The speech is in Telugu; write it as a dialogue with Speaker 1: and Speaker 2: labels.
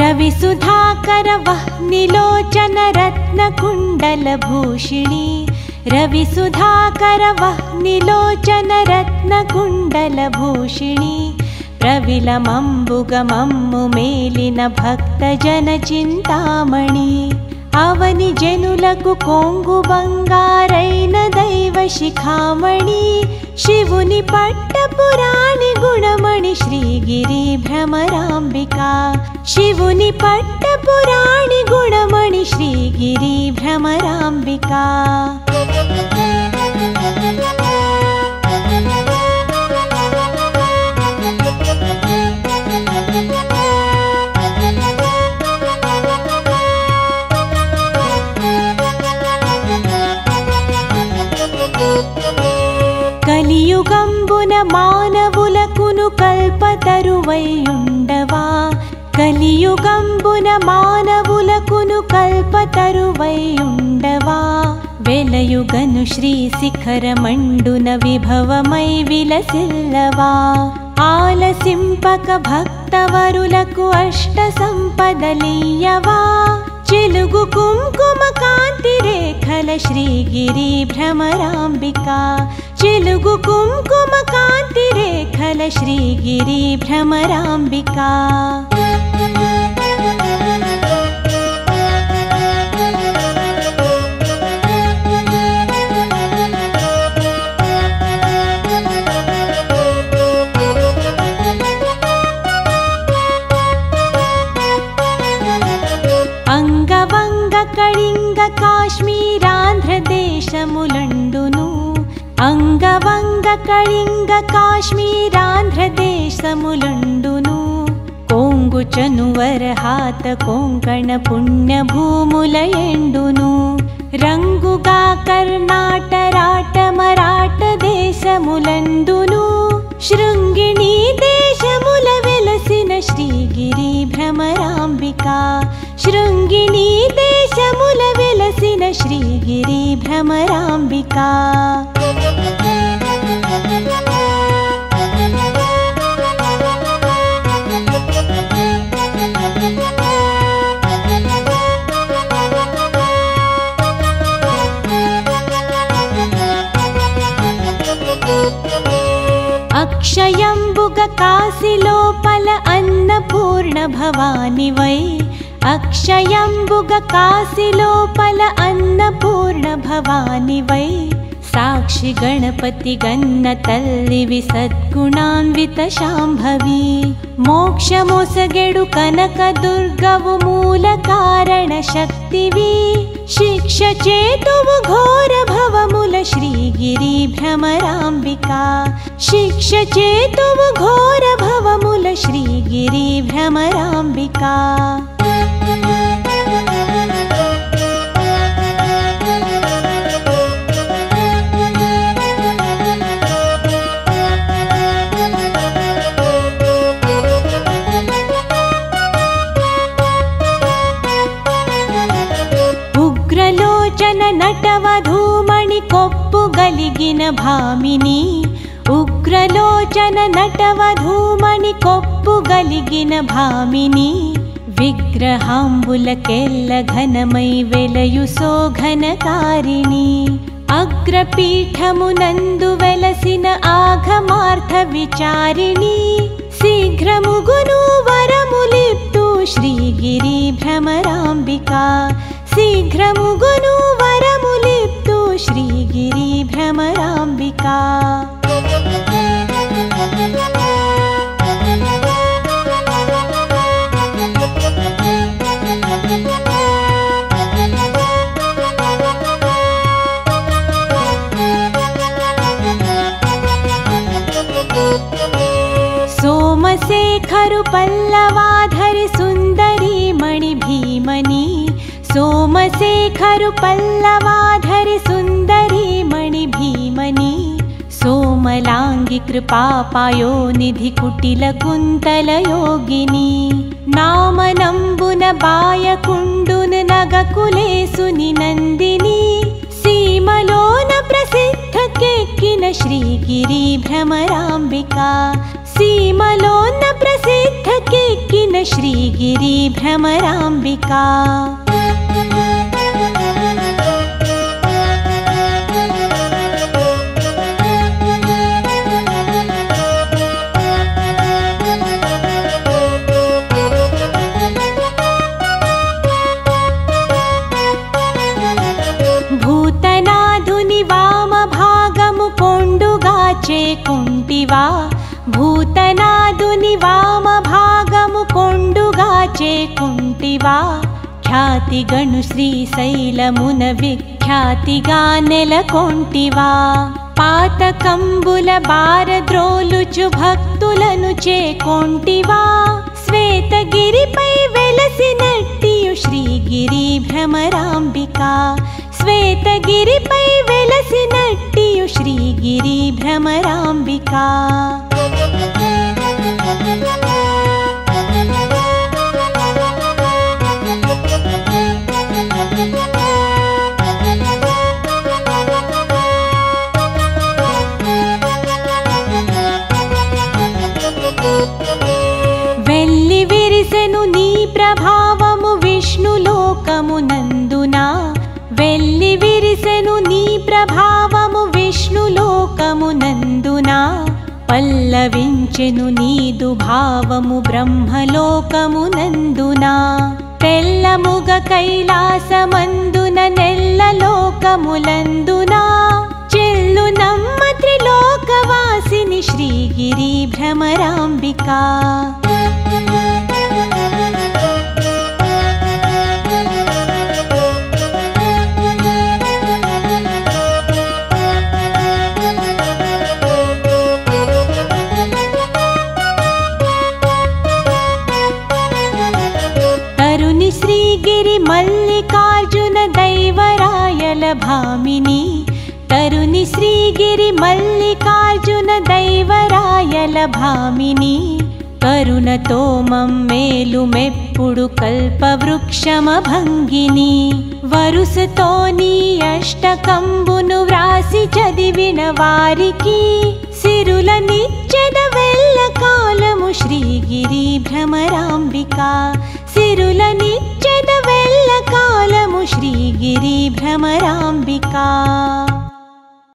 Speaker 1: रविसुधाकर वह्निलोचन रत्नकुण्डलभूषिणी रविसुधाकर वह्निलोचन रत्नकुण्डलभूषिणी प्रविलमम्बुगमम्मु मेलिन भक्तजन चिन्तामणि అవని జనులకు కొంగు బంగారైన దైవ శిఖామణి శివుని పట్టపురాణి గుణమణి శ్రీగిరి భ్రమరాంబిక శివుని పట్టపురాణి గుణమణి శ్రీగిరి భ్రమరాంబిక కలియుగంబున మానవులకును కల్పతరువైయుండవా కలియుగంబున మానవులకును కల్పతరువైయుండవా వెలయుగను శ్రీ శిఖరమండున విభవమై విలసిల్లవా ఆలసింపక భక్తవరులకు అష్ట సంపదలియ్యవా చిలుగు కుంకుమ కాంతి రేఖల శ్రీగిరి భ్రమరాంబిక చిలుగు కుంకుమ కాంతి రేఖల శ్రీగిరి భ్రమరాంబిక అంగవంగ కళింగ కాశ్మీరాంధ్ర దేశములండును అంగవంగ కళింగ కాశ్మీరాంధ్ర దేశములండును కొంగు చనువరహాత కొంకణ పుణ్య భూముల ఎండును రంగుగా కర్ణాటరాట మరాఠ దేశములందును శృంగిణి దేశముల వెలసిన శ్రీగిరి భ్రమరాంబిక శృంగిణి దేశముల వెలసిన శ్రీగిరి భ్రమరాంబిక అక్షయంబుగ కాశీలోపల అన్నపూర్ణ భవాని వై అక్షయంబుగ కాశీలోపల అన్నపూర్ణ భవాని వై సాక్షి గణపతి గన్న తల్లివి సద్గుణాన్విత శాంభవి మోక్షమొసగెడు కనక దుర్గవు మూల కారణ శక్తివి శిక్ష చేతువు ఘోర భవముల శ్రీగిరి భ్రమరాంబిక శిక్ష చేతువు ఘోర భవముల శ్రీగిరి భ్రమరాంబిక నటవధూమణి కొప్పుగలిగిన భామిని ఉగ్రలోచన నటవధూమణి కొప్పుగలిగిన భామిని విగ్రహాంబులకెల్ల ఘనమై వెలయు శోఘనకారిణి అగ్రపీఠమునందు వెలసిన ఆఘమార్థ విచారిణి శీఘ్రముగును వరములిప్తు శ్రీగిరి భ్రమరాంబిక శీఘ్రముగును వరములిప్తు శ్రీగిరి భ్రమరాంబిక సోమశేఖరు పల్లవాధరి సుందరి మణి భీమని సోమశేఖరు పల్లవాధరి సుందరి మణి భీమని సోమలాంగి కృపాపాయోనిధి కుటిల కుంతల యోగిని నామనంబున బాయకుండున నగకులేసుని నందిని సీమలోన ప్రసిద్ధ కెక్కిన శ్రీగిరి భ్రమరాంబిక సీమలోన ప్రసిద్ధ కెక్కిన श्रीगिरि भ्रमराम्बिका भूतनाधुनि वामभागमु कोण्डुगाचे कुण्टिवा भूतनाधुनि वामभागमु कोण्डुगाचे कुण्टिवा ख्यातिगनु श्रीशैलमुन विख्यातिगा नेलकोण्टिवा पातकंबुल बारद्रोलुचु भक्तुలను చేకొంటివా శ్వేతగిరిపై వెలసినట్టియు శ్రీగిరి భ్రమరాంబికా శ్వేతగిరిపై వెలసినట్టియు శ్రీగిరి భ్రమరాంబికా వెల్లి విరిసెను నీ ప్రభావము విష్ణులోకమునందునా వెల్లి విరిసెను నీ ప్రభావము విష్ణులోకమునందునా పల్లవించెను నీదు భావము బ్రహ్మలోకమునందునా తెల్లముగ కైలాసమందున నెల్లలోకములందునా చెల్లు నమ్మ త్రిలోకవాసిని శ్రీగిరి భ్రమరాంబికా తరుని శ్రీగిరి మల్లికార్జున దైవరాయల భామిని తరుని శ్రీగిరి మల్లికార్జున దైవరాయల భామిని కరుణతో మమ్మేలు మెప్పుడు కల్పవృక్షమభంగిని వరుసతో నీ అష్టకంబును వ్రాసి చదివిన వారికి సిరులనిచ్చెద వెల్ల కాలము శ్రీగిరి భ్రమరాంబికా సిరులనిచ్చెద వెల్ల కాలము శ్రీగిరి భ్రమరాంబికా